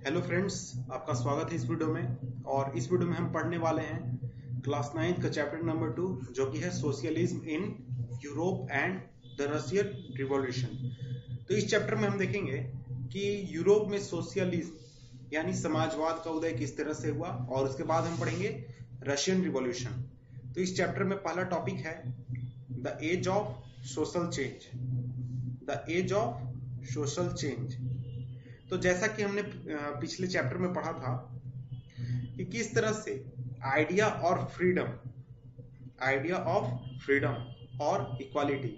Hello friends, आपका स्वागत है इस वीडियो में। और इस वीडियो में हम पढ़ने वाले हैं क्लास 9 का चैप्टर नंबर 2, जो कि है socialism in Europe and the Russian revolution. तो इस चैप्टर में हम देखेंगे कि यूरोप में सोशलिज्म यानी समाजवाद का उदय किस तरह से हुआ, और उसके बाद हम पढ़ेंगे रशियन रिवॉल्यूशन। तो इस चैप्टर में पहला टॉपिक है the age of social change. The age of social change. तो जैसा कि हमने पिछले चैप्टर में पढ़ा था कि किस तरह से आइडिया ऑफ फ्रीडम और इक्वालिटी,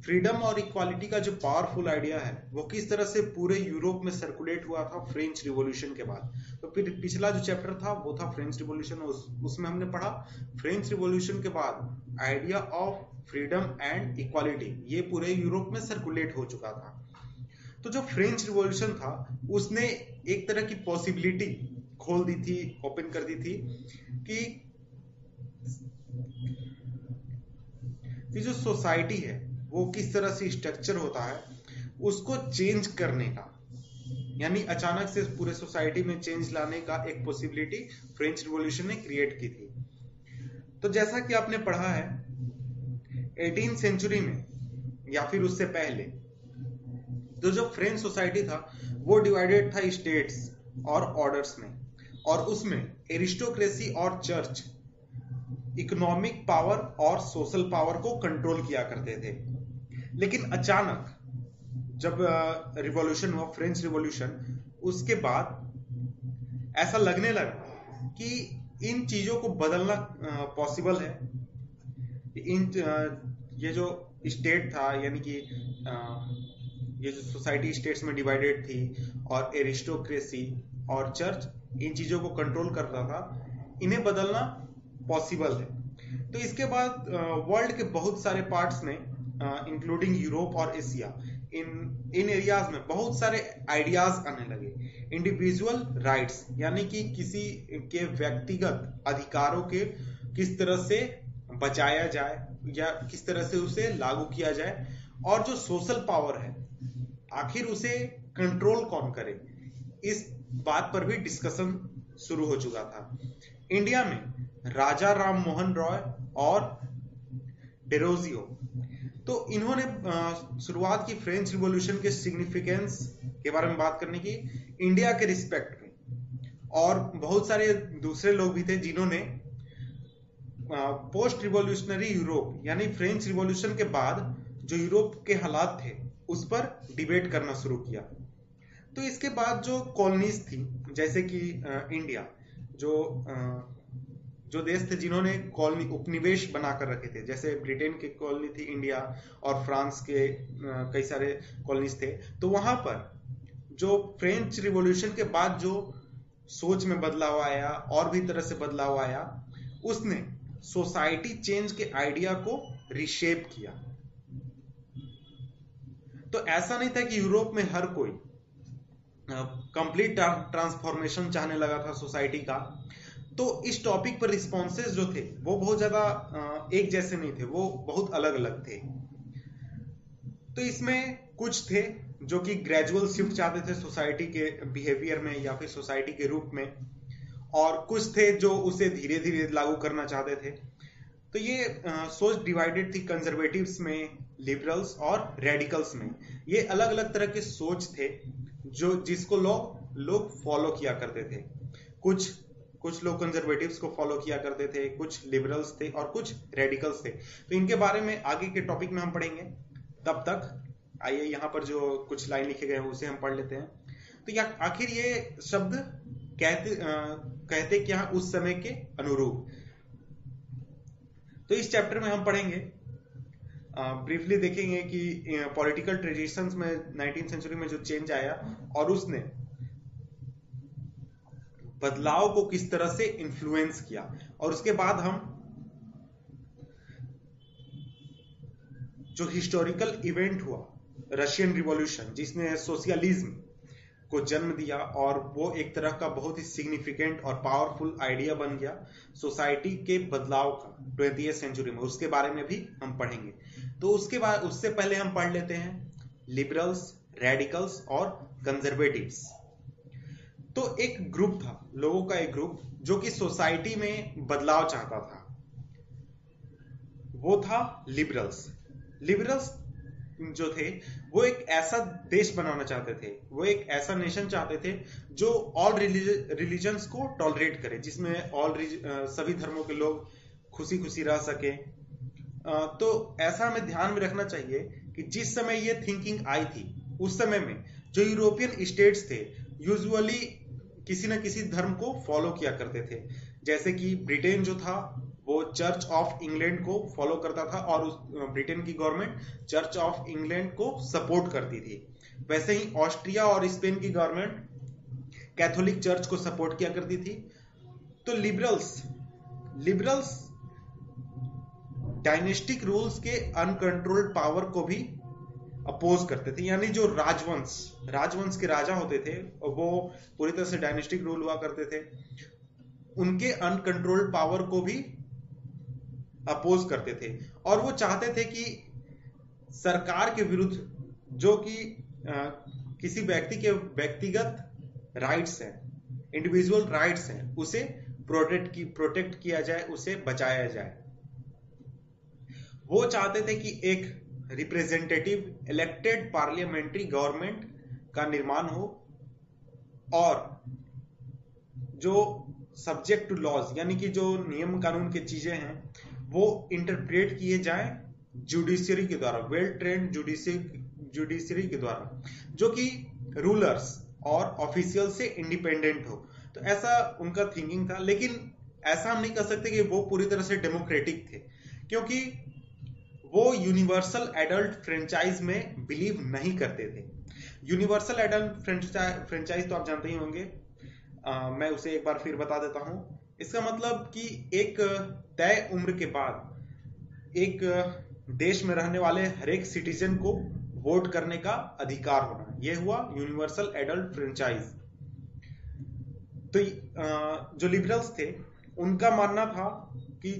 फ्रीडम और इक्वालिटी का जो पावरफुल आइडिया है वो किस तरह से पूरे यूरोप में सर्कुलेट हुआ था फ्रेंच रिवॉल्यूशन के बाद। तो फिर पिछला जो चैप्टर था वो था फ्रेंच रिवॉल्यूशन। उसमें हमने पढ़ा फ्रेंच रिवॉल्यूशन के बाद idea of freedom and equality ये पूरे यूरोप में सर्कुलेट हो चुका था। तो जो फ्रेंच रिवॉल्यूशन था उसने एक तरह की पॉसिबिलिटी खोल दी थी, ओपन कर दी थी कि जो सोसाइटी है वो किस तरह से स्ट्रक्चर होता है उसको चेंज करने का, यानी अचानक से पूरे सोसाइटी में चेंज लाने का एक पॉसिबिलिटी फ्रेंच रिवॉल्यूशन ने क्रिएट की थी। तो जैसा कि आपने पढ़ा है 18th सेंचुरी में या फिर उससे पहले तो जो फ्रेंच सोसाइटी था वो डिवाइडेड था स्टेट्स और ऑर्डर्स में, और उसमें एरिस्टोक्रेसी और चर्च इकोनॉमिक पावर और सोशल पावर को कंट्रोल किया करते थे। लेकिन अचानक जब रिवॉल्यूशन हुआ, फ्रेंच रिवॉल्यूशन, उसके बाद ऐसा लगने लगा कि इन चीजों को बदलना पॉसिबल है। ये जो स्टेट था, यानी कि ये जो सोसाइटी स्टेट्स में डिवाइडेड थी और एरिस्टोक्रेसी और चर्च इन चीजों को कंट्रोल करता था, इन्हें बदलना पॉसिबल है। तो इसके बाद वर्ल्ड के बहुत सारे पार्ट्स में इंक्लूडिंग यूरोप और एशिया, इन एरियाज में बहुत सारे आइडियाज आने लगे। इंडिविजुअल राइट्स यानी कि किसी के व्यक्तिगत अधिकारों के किस तरह से बचाया जाए या किस तरह से उसे लागू किया जाए, और जो सोशल पावर है आखिर उसे कंट्रोल कौन करे, इस बात पर भी डिस्कशन शुरू हो चुका था। इंडिया में राजा राम मोहन रॉय और डेरोजियो, तो इन्होंने शुरुआत की फ्रेंच रिवॉल्यूशन के सिग्निफिकेंस के बारे में बात करने की इंडिया के रिस्पेक्ट में। और बहुत सारे दूसरे लोग भी थे जिन्होंने पोस्ट रिवॉल्यूशनरी यूरोप यानी फ्रेंच रिवॉल्यूशन के बाद जो यूरोप के हालात थे उस पर डिबेट करना शुरू किया। तो इसके बाद जो कॉलोनीज थी, जैसे कि इंडिया, जो देश थे जिन्होंने कॉलोनी उपनिवेश बनाकर रखे थे, जैसे ब्रिटेन की कॉलोनी थी इंडिया और फ्रांस के कई सारे कॉलोनीज थे। तो वहां पर जो फ्रेंच रिवॉल्यूशन के बाद जो सोच में बदलाव आया और भी तरह से बदलाव आया, उसने सोसाइटी चेंज के आइडिया को रिशेप किया। तो ऐसा नहीं था कि यूरोप में हर कोई कंप्लीट ट्रांसफॉर्मेशन चाहने लगा था सोसाइटी का। तो इस टॉपिक पर रिस्पॉन्सेज जो थे वो बहुत ज्यादा एक जैसे नहीं थे, वो बहुत अलग अलग थे। तो इसमें कुछ थे जो कि ग्रेजुअल शिफ्ट चाहते थे सोसाइटी के बिहेवियर में या फिर सोसाइटी के रूप में, और कुछ थे जो उसे धीरे धीरे लागू करना चाहते थे। तो ये सोच डिवाइडेड थी कंजर्वेटिव्स में, लिबरल्स और रेडिकल्स में। ये अलग अलग तरह के सोच थे जो जिसको लोग फॉलो किया करते थे। कुछ लोग कंजर्वेटिव्स को फॉलो किया करते थे, कुछ लिबरल्स थे और कुछ रेडिकल्स थे। तो इनके बारे में आगे के टॉपिक में हम पढ़ेंगे। तब तक आइए यहाँ पर जो कुछ लाइन लिखे गए हैं उसे हम पढ़ लेते हैं। तो आखिर ये शब्द कहते क्या उस समय के अनुरूप। तो इस चैप्टर में हम पढ़ेंगे, ब्रीफली देखेंगे कि पॉलिटिकल ट्रेडिशंस में 19th सेंचुरी में जो चेंज आया और उसने बदलाव को किस तरह से इन्फ्लुएंस किया। और उसके बाद हम जो हिस्टोरिकल इवेंट हुआ रशियन रिवॉल्यूशन, जिसने सोशलिज्म को जन्म दिया और वो एक तरह का बहुत ही सिग्निफिकेंट और पावरफुल आइडिया बन गया सोसाइटी के बदलाव का 20th सेंचुरी में, उसके बारे में भी हम पढ़ेंगे। तो उससे पहले हम पढ़ लेते हैं लिबरल्स, रेडिकल्स और कंजर्वेटिव्स। तो एक ग्रुप था, लोगों का एक ग्रुप जो कि सोसाइटी में बदलाव चाहता था, वो था लिबरल्स। लिबरल्स जो थे वो एक ऐसा देश बनाना चाहते थे, वो एक ऐसा नेशन चाहते थे जो ऑल रिलीजन्स को टॉलरेट करे, जिसमें सभी धर्मों के लोग खुशी खुशी रह सके। तो ऐसा हमें ध्यान में रखना चाहिए कि जिस समय ये थिंकिंग आई थी, उस समय में जो यूरोपियन स्टेट्स थे यूजुअली किसी न किसी धर्म को फॉलो किया करते थे। जैसे कि ब्रिटेन जो था वो चर्च ऑफ इंग्लैंड को फॉलो करता था और ब्रिटेन की गवर्नमेंट चर्च ऑफ इंग्लैंड को सपोर्ट करती थी। वैसे ही ऑस्ट्रिया और स्पेन की गवर्नमेंट कैथोलिक चर्च को सपोर्ट किया करती थी। तो लिबरल्स डायनेस्टिक रूल्स के अनकंट्रोल्ड पावर को भी अपोज करते थे, यानी जो राजवंश के राजा होते थे वो पूरी तरह से डायनेस्टिक रूल हुआ करते थे, उनके अनकंट्रोल्ड पावर को भी अपोज करते थे। और वो चाहते थे कि सरकार के विरुद्ध जो कि किसी व्यक्ति के व्यक्तिगत राइट्स हैं, इंडिविजुअल राइट्स हैं, उसे प्रोटेक्ट किया जाए, उसे बचाया जाए। वो चाहते थे कि एक रिप्रेजेंटेटिव इलेक्टेड पार्लियामेंट्री गवर्नमेंट का निर्माण हो और जो सब्जेक्ट टू लॉज, यानी कि जो नियम कानून की चीजें हैं वो इंटरप्रेट किए जाएं जुडिशरी के द्वारा, वेल ट्रेंड जुडिशरी के द्वारा, जो कि रूलर्स और ऑफिशियल से इंडिपेंडेंट हो। तो ऐसा उनका थिंकिंग था। लेकिन ऐसा हम नहीं कह सकते कि वो पूरी तरह से डेमोक्रेटिक थे, क्योंकि वो यूनिवर्सल एडल्ट फ्रेंचाइज में बिलीव नहीं करते थे। यूनिवर्सल एडल्ट फ्रेंचाइज तो आप जानते ही होंगे, मैं उसे एक बार फिर बता देता हूं। इसका मतलब कि एक तय उम्र के बाद एक देश में रहने वाले हर एक सिटीजन को वोट करने का अधिकार होना, यह हुआ यूनिवर्सल एडल्ट फ्रेंचाइज। तो जो लिबरल्स थे उनका मानना था कि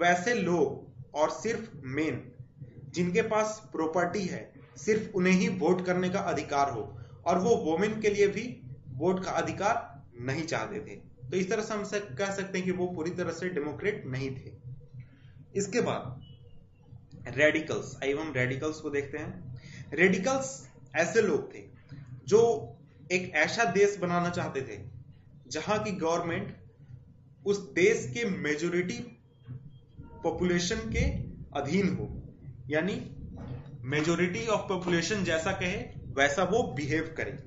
वैसे लोग और सिर्फ मेन जिनके पास प्रॉपर्टी है, सिर्फ उन्हें ही वोट करने का अधिकार हो, और वो वोमेन के लिए भी वोट का अधिकार नहीं चाहते थे। तो इस तरह से हम कह सकते हैं कि वो पूरी तरह से डेमोक्रेट नहीं थे। इसके बाद रेडिकल्स, आइए हम रेडिकल्स को देखते हैं। रेडिकल्स ऐसे लोग थे जो एक ऐसा देश बनाना चाहते थे जहां की गवर्नमेंट उस देश के मेजोरिटी पॉपुलेशन के अधीन हो, यानी मेजोरिटी ऑफ पॉपुलेशन जैसा कहे वैसा वो बिहेव करे,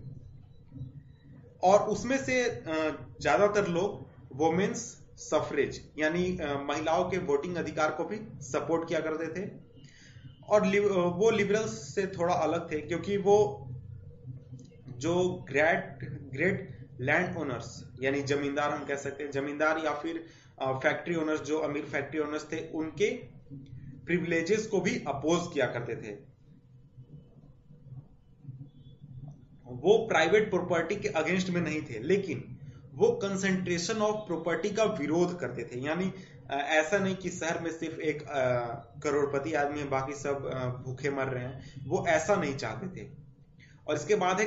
और उसमें से ज्यादातर लोग वोमेन्स सफरेज यानी महिलाओं के वोटिंग अधिकार को भी सपोर्ट किया करते थे। और वो लिबरल्स से थोड़ा अलग थे, क्योंकि वो जो ग्रेट लैंड ओनर्स यानी जमींदार, हम कह सकते हैं जमींदार, या फिर फैक्ट्री ओनर्स, जो अमीर फैक्ट्री ओनर्स थे, उनके प्रिविलेजेस को भी अपोज किया करते थे। वो प्राइवेट प्रॉपर्टी के अगेंस्ट में नहीं थे, लेकिन वो कंसंट्रेशन ऑफ प्रॉपर्टी का विरोध करते थे। यानी ऐसा नहीं कि शहर में सिर्फ एक करोड़पति आदमी है, बाकी सब भूखे मर रहे हैं, वो ऐसा नहीं चाहते थे। और इसके बाद है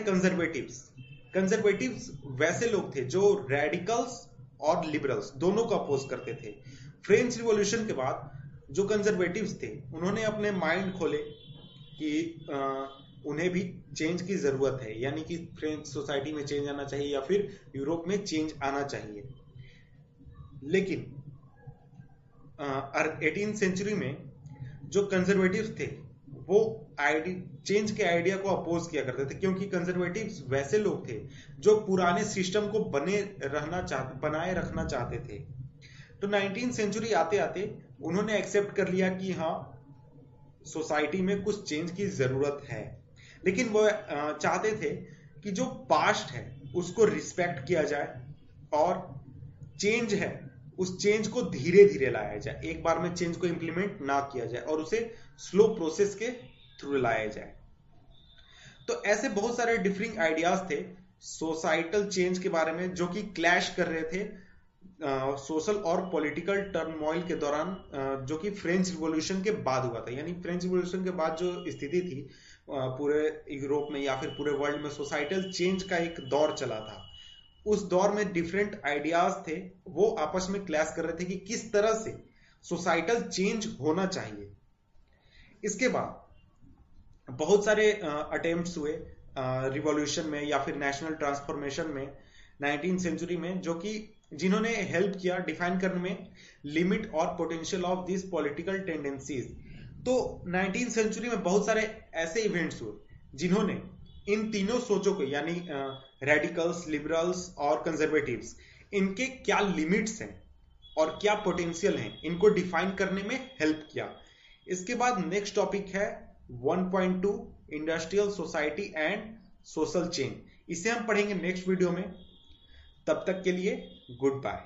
कंजर्वेटिव्स वैसे लोग थे जो रेडिकल्स और लिबरल्स दोनों को अपोज करते थे। फ्रेंच रिवॉल्यूशन के बाद जो कंजर्वेटिव्स थे उन्होंने अपने माइंड खोले कि उन्हें भी चेंज की जरूरत है, यानी कि फ्रेंच सोसाइटी में चेंज आना चाहिए या फिर यूरोप में चेंज आना चाहिए। लेकिन 18th सेंचुरी में जो कंजर्वेटिव्स थे वो चेंज के आइडिया को अपोज किया करते थे, क्योंकि कंजर्वेटिव्स वैसे लोग थे जो पुराने सिस्टम को बनाए रखना चाहते थे। तो 19th सेंचुरी आते आते उन्होंने एक्सेप्ट कर लिया कि हाँ, सोसाइटी में कुछ चेंज की जरूरत है, लेकिन वो चाहते थे कि जो पास्ट है उसको रिस्पेक्ट किया जाए और चेंज है उस चेंज को धीरे धीरे लाया जाए, एक बार में चेंज को इंप्लीमेंट ना किया जाए और उसे स्लो प्रोसेस के थ्रू लाया जाए। तो ऐसे बहुत सारे डिफरिंग आइडियाज थे सोसाइटल चेंज के बारे में, जो कि क्लैश कर रहे थे सोशल और पॉलिटिकल टर्मोइल के दौरान, जो कि फ्रेंच रिवॉल्यूशन के बाद हुआ था। यानी फ्रेंच रिवॉल्यूशन के बाद जो स्थिति थी पूरे यूरोप में या फिर पूरे वर्ल्ड में, सोसाइटल चेंज का एक दौर चला था। उस दौर में डिफरेंट आइडियाज थे, वो आपस में क्लैश कर रहे थे कि किस तरह से सोसाइटल चेंज होना चाहिए। इसके बाद बहुत सारे अटेम्प्ट्स हुए रिवॉल्यूशन में या फिर नेशनल ट्रांसफॉर्मेशन में 19th सेंचुरी में, जो कि जिन्होंने हेल्प किया डिफाइन करने में लिमिट और potential of this political tendencies. तो 19th सेंचुरी में बहुत सारे ऐसे इवेंट्स हुए जिन्होंने इन तीनों सोचों को, यानी रेडिकल्स, लिबरल्स और कंजर्वेटिव्स, इनके क्या लिमिट्स हैं और क्या पोटेंशियल हैं, इनको डिफाइन करने में हेल्प किया। इसके बाद नेक्स्ट टॉपिक है 1.2 industrial society and social change. इसे हम पढ़ेंगे नेक्स्ट वीडियो में। तब तक के लिए गुड बाय।